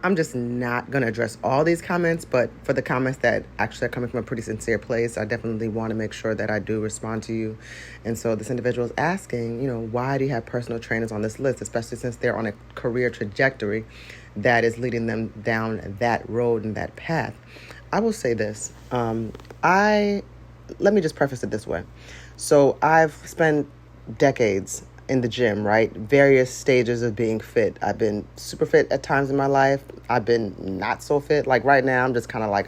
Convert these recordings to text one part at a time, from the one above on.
I'm just not going to address all these comments, but for the comments that actually are coming from a pretty sincere place, I definitely want to make sure that I do respond to you. And so this individual is asking, why do you have personal trainers on this list, especially since they're on a career trajectory that is leading them down that road and that path? I will say this. Let me just preface it this way. So I've spent decades in the gym, right? Various stages of being fit. I've been super fit at times in my life. I've been not so fit. Like right now, I'm just kind of like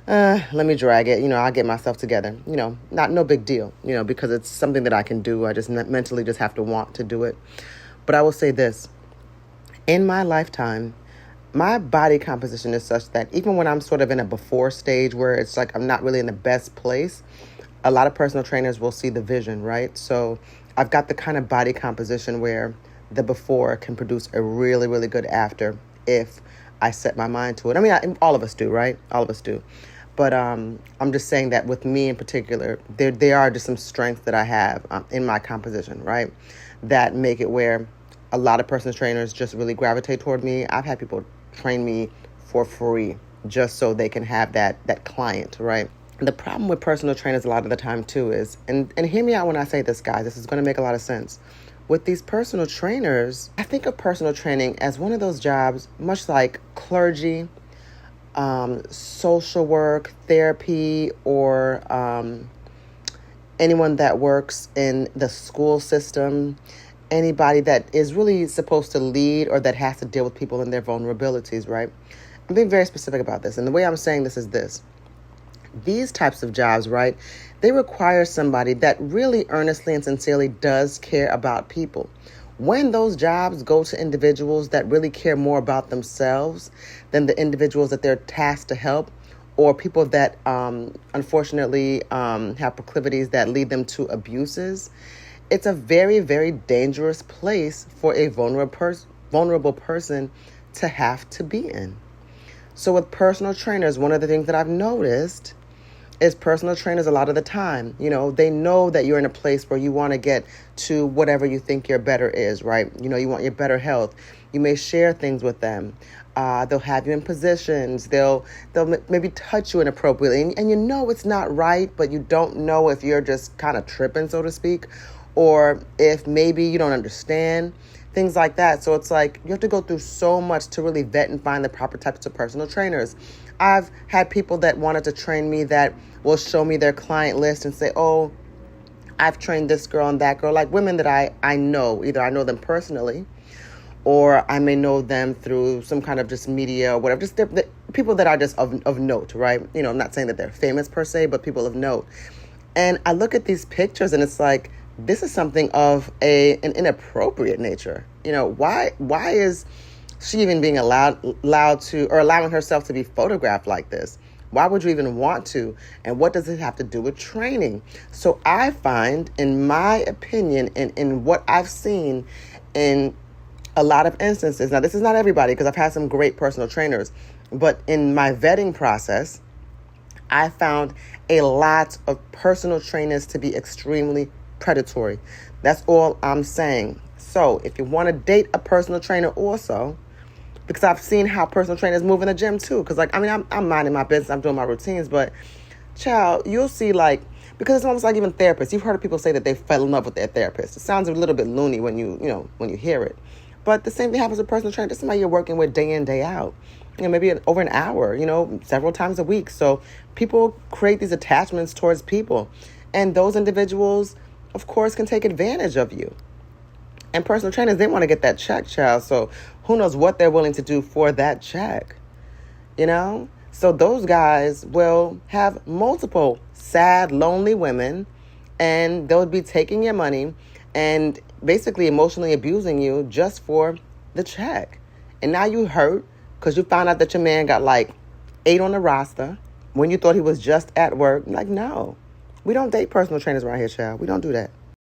let me drag it. I'll get myself together. No big deal, because it's something that I can do. I just mentally just have to want to do it. But I will say this. In my lifetime, my body composition is such that even when I'm sort of in a before stage where it's like I'm not really in the best place, a lot of personal trainers will see the vision, right? So I've got the kind of body composition where the before can produce a really, really good after if I set my mind to it. I mean, all of us do, right? All of us do. But I'm just saying that with me in particular, there are just some strengths that I have in my composition, right? That make it where a lot of personal trainers just really gravitate toward me. I've had people train me for free just so they can have that client, right? The problem with personal trainers a lot of the time too is, and hear me out when I say this, guys, this is going to make a lot of sense. With these personal trainers, I think of personal training as one of those jobs, much like clergy, social work, therapy, or anyone that works in the school system, anybody that is really supposed to lead or that has to deal with people and their vulnerabilities, right? I'm being very specific about this. And the way I'm saying this is this. These types of jobs, right, they require somebody that really earnestly and sincerely does care about people. When those jobs go to individuals that really care more about themselves than the individuals that they're tasked to help, or people that unfortunately have proclivities that lead them to abuses, it's a very, very dangerous place for a vulnerable person to have to be in. So with personal trainers, one of the things that I've noticed is personal trainers a lot of the time, they know that you're in a place where you want to get to whatever you think your better is, right? You want your better health. You may share things with them. They'll have you in positions. They'll maybe touch you inappropriately. And it's not right, but you don't know if you're just kind of tripping, so to speak, or if maybe you don't understand. Things like that. So it's like you have to go through so much to really vet and find the proper types of personal trainers. I've had people that wanted to train me that will show me their client list and say, oh, I've trained this girl and that girl, like women that I know. Either I know them personally or I may know them through some kind of just media or whatever. Just people that are just of note, right? I'm not saying that they're famous per se, but people of note. And I look at these pictures and it's like, this is something of an inappropriate nature. Why is she even being allowed to, or allowing herself to be photographed like this? Why would you even want to? And what does it have to do with training? So I find, in my opinion, and in what I've seen in a lot of instances, now this is not everybody because I've had some great personal trainers, but in my vetting process, I found a lot of personal trainers to be extremely predatory. That's all I'm saying. So if you want to date a personal trainer also, because I've seen how personal trainers move in the gym too. Because I'm minding my business, I'm doing my routines, but child, you'll see because it's almost like even therapists. You've heard of people say that they fell in love with their therapist. It sounds a little bit loony when you hear it. But the same thing happens with personal trainers. This is somebody you're working with day in, day out. Maybe over an hour, several times a week. So people create these attachments towards people. And those individuals, of course, can take advantage of you. And personal trainers, they want to get that check, child. So who knows what they're willing to do for that check, So those guys will have multiple sad, lonely women, and they'll be taking your money and basically emotionally abusing you just for the check. And now you hurt because you found out that your man got 8 on the roster when you thought he was just at work. No, we don't date personal trainers around here, child. We don't do that.